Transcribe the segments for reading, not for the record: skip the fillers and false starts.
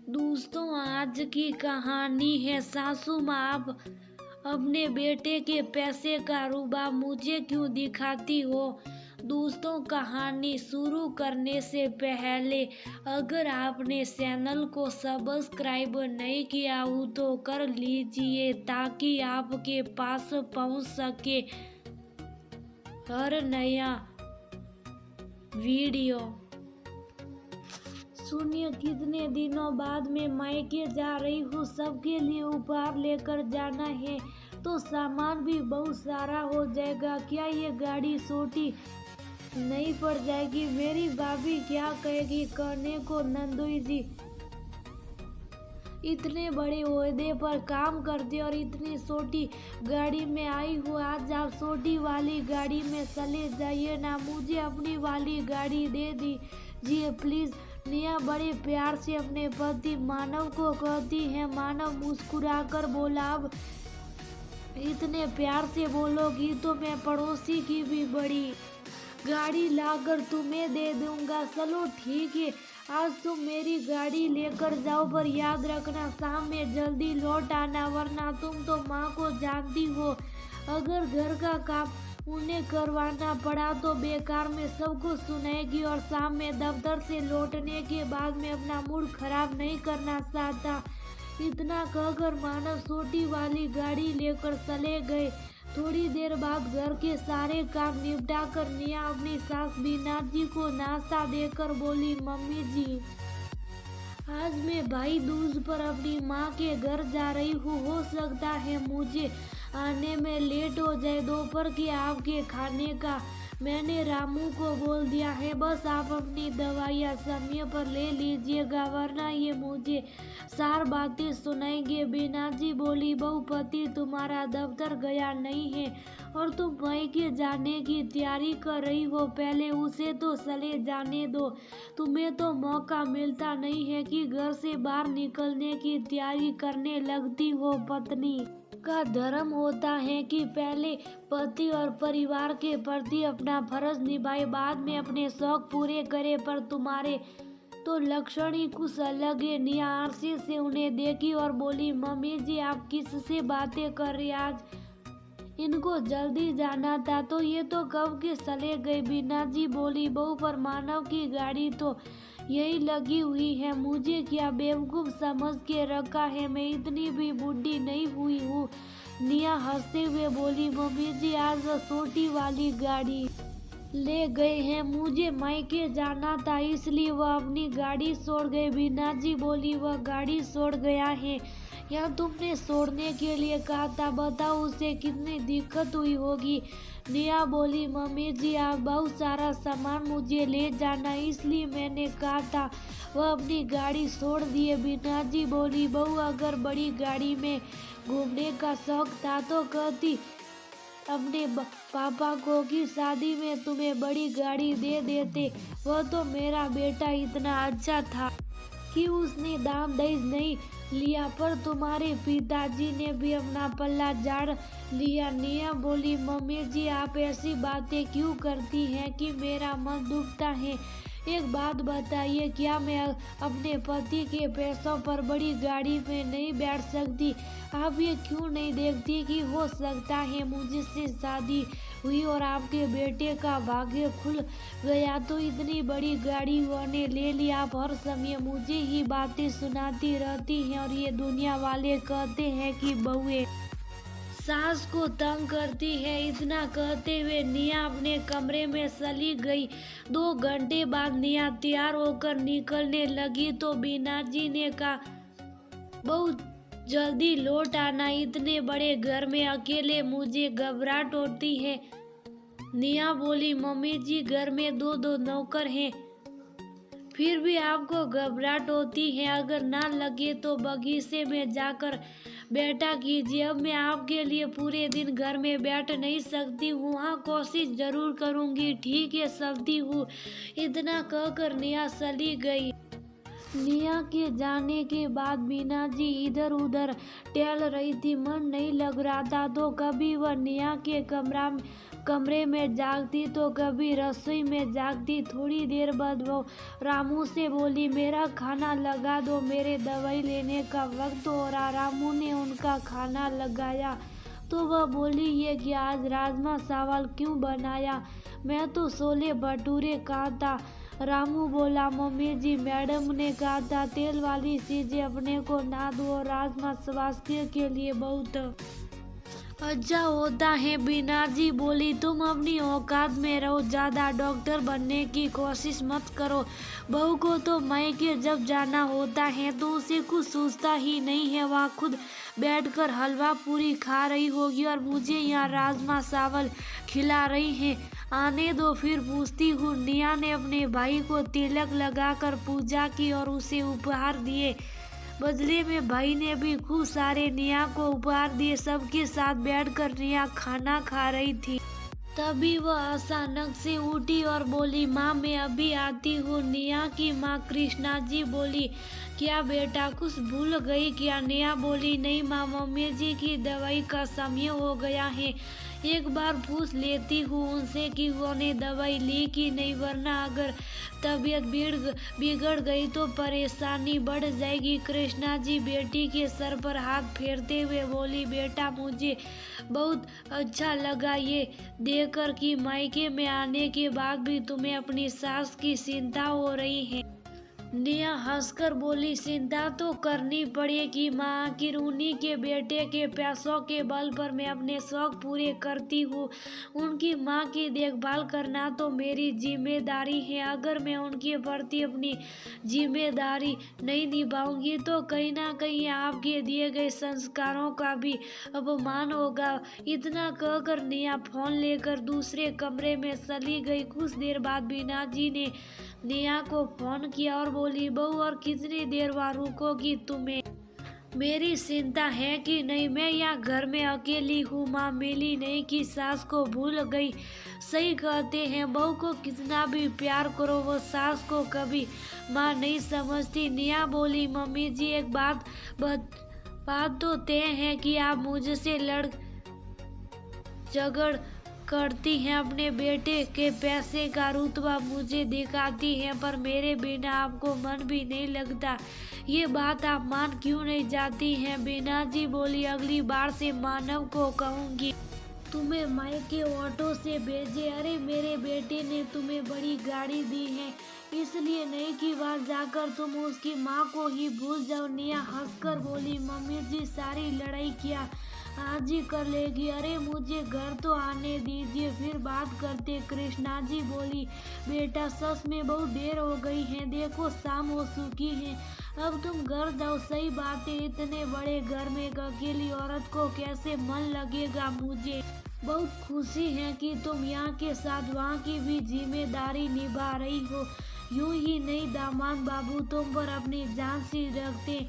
दोस्तों, आज की कहानी है सासू माँ आप अपने बेटे के पैसे का रुबाब मुझे क्यों दिखाती हो। दोस्तों, कहानी शुरू करने से पहले अगर आपने चैनल को सब्सक्राइब नहीं किया हो तो कर लीजिए ताकि आपके पास पहुंच सके हर नया वीडियो। सुनिए, कितने दिनों बाद मैं मायके जा रही हूँ। सबके लिए उपहार लेकर जाना है तो सामान भी बहुत सारा हो जाएगा। क्या ये गाड़ी छोटी नहीं पड़ जाएगी? मेरी भाभी क्या कहेगी? कहने को नंदोई जी इतने बड़े ओहदे पर काम करते और इतनी छोटी गाड़ी में आई हूँ। आज आप छोटी वाली गाड़ी में चले जाइए ना, मुझे अपनी वाली गाड़ी दे दीजिए प्लीज। निया बड़े प्यार से अपने पति मानव को कहती है। मानव मुस्कुराकर बोला, अब इतने प्यार से बोलोगी तो मैं पड़ोसी की भी बड़ी गाड़ी लाकर तुम्हें दे दूंगा। चलो ठीक है, आज तुम मेरी गाड़ी लेकर जाओ, पर याद रखना शाम में जल्दी लौट आना, वरना तुम तो माँ को जानती हो, अगर घर का काम उन्हें करवाना पड़ा तो बेकार में सबको सुनाएगी और शाम में दफ्तर से लौटने के बाद में अपना मूड खराब नहीं करना चाहता। इतना कहकर मानव छोटी वाली गाड़ी लेकर चले गए। थोड़ी देर बाद घर के सारे काम निपटा कर निया अपनी सास बीना जी को नाश्ता देकर बोली, मम्मी जी आज मैं भाई दूज पर अपनी माँ के घर जा रही हूँ। हो सकता है मुझे आने में लेट हो जाए। दोपहर के आपके खाने का मैंने रामू को बोल दिया है, बस आप अपनी दवाइयाँ समय पर ले लीजिएगा, वरना ये मुझे सार बातें सुनाएंगे। बीना जी बोली, बहू पति तुम्हारा दफ्तर गया नहीं है और तुम मायके जाने की तैयारी कर रही हो, पहले उसे तो चले जाने दो। तुम्हें तो मौका मिलता नहीं है कि घर से बाहर निकलने की तैयारी करने लगती हो। पत्नी का धर्म होता है कि पहले पति और परिवार के प्रति अपना फर्ज निभाए, बाद में अपने शौक पूरे करे, पर तुम्हारे तो लक्षण ही कुछ अलग है। निया आरसी से उन्हें देखी और बोली, मम्मी जी आप किससे बातें कर रही? आज इनको जल्दी जाना था तो ये तो कब के चले गए। बीना जी बोली, बहू पर मानव की गाड़ी तो यही लगी हुई है, मुझे क्या बेवकूफ समझ के रखा है? मैं इतनी भी बूढ़ी नहीं हुई हूँ। निया हंसते हुए बोली, मम्मी जी आज वो छोटी वाली गाड़ी ले गए हैं, मुझे मायके जाना था इसलिए वह अपनी गाड़ी छोड़ गए। बीना जी बोली, वह गाड़ी छोड़ गया है या तुमने छोड़ने के लिए कहा था? बताओ उसे कितनी दिक्कत हुई होगी। निया बोली, मम्मी जी आप बहुत सारा सामान मुझे ले जाना इसलिए मैंने कहा था, वह अपनी गाड़ी छोड़ दिए। बीना जी बोली, बहू अगर बड़ी गाड़ी में घूमने का शौक था तो कहती अपने पापा को कि शादी में तुम्हें बड़ी गाड़ी दे देते। वह तो मेरा बेटा इतना अच्छा था कि उसने दाम दहेज नहीं लिया, पर तुम्हारे पिताजी ने भी अपना पल्ला झाड़ लिया। निया बोली, मम्मी जी आप ऐसी बातें क्यों करती हैं कि मेरा मन दुखता है? एक बात बताइए, क्या मैं अपने पति के पैसों पर बड़ी गाड़ी में नहीं बैठ सकती? आप ये क्यों नहीं देखती कि हो सकता है मुझसे शादी हुई और आपके बेटे का भाग्य खुल गया तो इतनी बड़ी गाड़ी उन्होंने ले ली। आप हर समय मुझे ही बातें सुनाती रहती हैं और ये दुनिया वाले कहते हैं कि बहुएं सास को तंग करती है। इतना कहते हुए निया अपने कमरे में चली गई। 2 घंटे बाद निया तैयार होकर निकलने लगी तो बीना जी ने कहा, बहुत जल्दी लौट आना, इतने बड़े घर में अकेले मुझे घबराहट होती है। निया बोली, मम्मी जी घर में 2 नौकर हैं, फिर भी आपको घबराहट होती है। अगर ना लगे तो बगीचे में जाकर बैठा कीजिए। अब मैं आपके लिए पूरे दिन घर में बैठ नहीं सकती हूँ। हाँ कोशिश जरूर करूँगी। ठीक है चलती हूँ। इतना कहकर निया चली गई। निया के जाने के बाद बीना जी इधर उधर टहल रही थी, मन नहीं लग रहा था तो कभी वह निया के कमरा कमरे में जागती तो कभी रसोई में जागती। थोड़ी देर बाद वो रामू से बोली, मेरा खाना लगा दो, मेरे दवाई लेने का वक्त हो रहा। रामू ने उनका खाना लगाया तो वह बोली, ये क्या आज राजमा चावल क्यों बनाया? मैं तो छोले भटूरे कहा था। रामू बोला, मम्मी जी मैडम ने कहा था तेल वाली चीजें अपने को ना दो, राजमा स्वास्थ्य के लिए बहुत अच्छा होता है। बीना जी बोली, तुम अपनी औकात में रहो, ज्यादा डॉक्टर बनने की कोशिश मत करो। बहू को तो मायके जब जाना होता है तो उसे कुछ सोचता ही नहीं है। वह खुद बैठकर हलवा पूरी खा रही होगी और मुझे यहाँ राजमा चावल खिला रही है। आने दो फिर पूछती हूँ। निया ने अपने भाई को तिलक लगाकर पूजा की और उसे उपहार दिए। बदले में भाई ने भी खूब सारे निया को उपहार दिए। सबके साथ बैठकर निया खाना खा रही थी। तभी वह अचानक से उठी और बोली, माँ मैं अभी आती हूँ। निया की माँ कृष्णा जी बोली, क्या बेटा कुछ भूल गई क्या? निया बोली, नहीं माँ, मम्मी जी की दवाई का समय हो गया है। एक बार पूछ लेती हूँ उनसे कि उन्होंने दवाई ली कि नहीं, वरना अगर तबीयत बिगड़ गई तो परेशानी बढ़ जाएगी। कृष्णा जी बेटी के सर पर हाथ फेरते हुए बोली, बेटा मुझे बहुत अच्छा लगा ये देखकर कि मायके में आने के बाद भी तुम्हें अपनी सास की चिंता हो रही है। निया हंसकर बोली, चिंता तो करनी पड़ेगी माँ, आखिर उन्हीं के बेटे के पैसों के बल पर मैं अपने शौक पूरे करती हूँ। उनकी माँ की देखभाल करना तो मेरी जिम्मेदारी है। अगर मैं उनके प्रति अपनी जिम्मेदारी नहीं निभाऊंगी तो कहीं ना कहीं आपके दिए गए संस्कारों का भी अपमान होगा। इतना कहकर निया फोन लेकर दूसरे कमरे में चली गई। कुछ देर बाद बीना जी ने निया को फोन किया और बोली, बहू और कितनी देर वहाँ रुकोगी? तुम्हें मेरी चिंता है कि नहीं? मैं यहाँ घर में अकेली हूँ। माँ मिली नहीं कि सास को भूल गई। सही कहते हैं, बहू को कितना भी प्यार करो वो सास को कभी माँ नहीं समझती। निया बोली, मम्मी जी एक बात तो तय है कि आप मुझसे झगड़ करती हैं, अपने बेटे के पैसे का रुतबा मुझे दिखाती हैं, पर मेरे बिना आपको मन भी नहीं लगता। ये बात आप मान क्यों नहीं जाती हैं? बीना जी बोली, अगली बार से मानव को कहूँगी तुम्हें मायके ऑटो से भेजे। अरे मेरे बेटे ने तुम्हें बड़ी गाड़ी दी है, इसलिए नहीं कि वहाँ जाकर तुम उसकी माँ को ही भूल जाओ। निया हंसकर बोली, मम्मी जी सारी लड़ाई क्या आज ही कर लेगी? अरे मुझे घर तो आने दीजिए, फिर बात करते। कृष्णा जी बोली, बेटा सच में बहुत देर हो गई है, देखो शाम हो चुकी है, अब तुम घर जाओ। सही बात है, इतने बड़े घर में एक अकेली औरत को कैसे मन लगेगा? मुझे बहुत खुशी है कि तुम यहाँ के साथ वहाँ की भी जिम्मेदारी निभा रही हो। यूं ही नहीं दामाद बाबू तुम पर अपनी जान सी रखते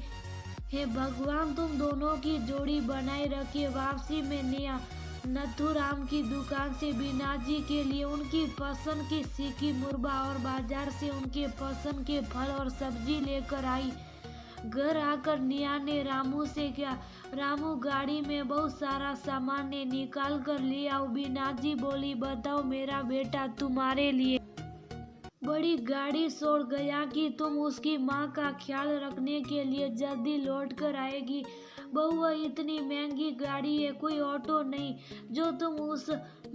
हे भगवान, तुम दोनों की जोड़ी बनाए रखिए। वापसी में निया नथुराम की दुकान से बीना जी के लिए उनकी पसंद की सीखी मुरबा और बाजार से उनके पसंद के फल और सब्जी लेकर आई। घर आकर निया ने रामू से क्या, रामू गाड़ी में बहुत सारा सामान ने निकाल कर ले आओ। बीना जी बोली, बताओ मेरा बेटा तुम्हारे लिए बड़ी गाड़ी छोड़ गया कि तुम उसकी माँ का ख्याल रखने के लिए जल्दी लौट कर आएगी। बहू इतनी महंगी गाड़ी है, कोई ऑटो नहीं जो तुम उस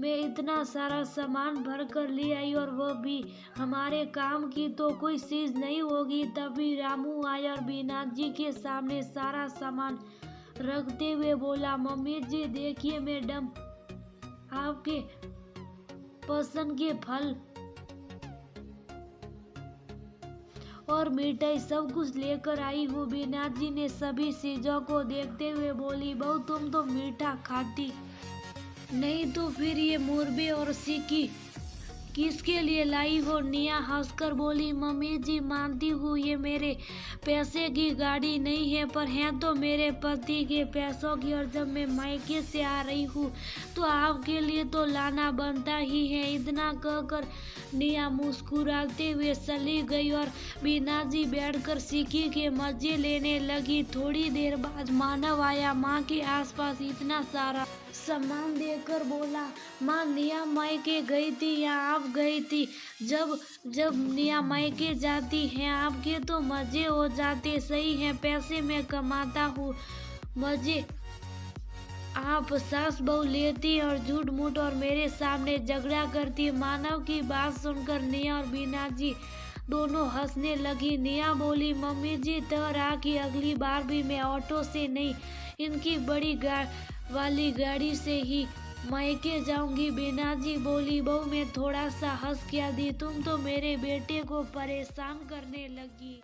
में इतना सारा सामान भर कर ले आई, और वो भी हमारे काम की तो कोई चीज नहीं होगी। तभी रामू आया और बीना जी के सामने सारा सामान रखते हुए बोला, मम्मी जी देखिए मैडम, आपके पसंद के फल और मिठाई सब कुछ लेकर आई हूँ। बीना जी ने सभी चीजों को देखते हुए बोली, बहू तुम तो मीठा खाती नहीं, तो फिर ये मुरबे और सीकी किसके लिए लाई हो? निया हंसकर बोली, मम्मी जी मानती हूँ ये मेरे पैसे की गाड़ी नहीं है, पर है तो मेरे पति के पैसों की, और जब मैं मायके से आ रही हूँ तो आपके लिए तो लाना बनता ही है। इतना कहकर निया मुस्कुराते हुए चली गई और बीना जी बैठकर सीकी के मजे लेने लगी। थोड़ी देर बाद मानव आया। माँ के आसपास इतना सारा सामान देकर बोला, माँ निया मायके गई थी या आप गई थी? जब जब निया मायके जाती है आपके तो मजे हो जाते। सही है, पैसे मैं कमाता हूँ, मजे आप सास बहू लेती और झूठ मूठ और मेरे सामने झगड़ा करती। मानव की बात सुनकर निया और बीना जी दोनों हंसने लगी। निया बोली, मम्मी जी तरह की अगली बार भी मैं ऑटो से नहीं, इनकी बड़ी वाली गाड़ी से ही मायके जाऊंगी। बीना जी बोली, बहू मैं थोड़ा सा हंस क्या दी, तुम तो मेरे बेटे को परेशान करने लगी।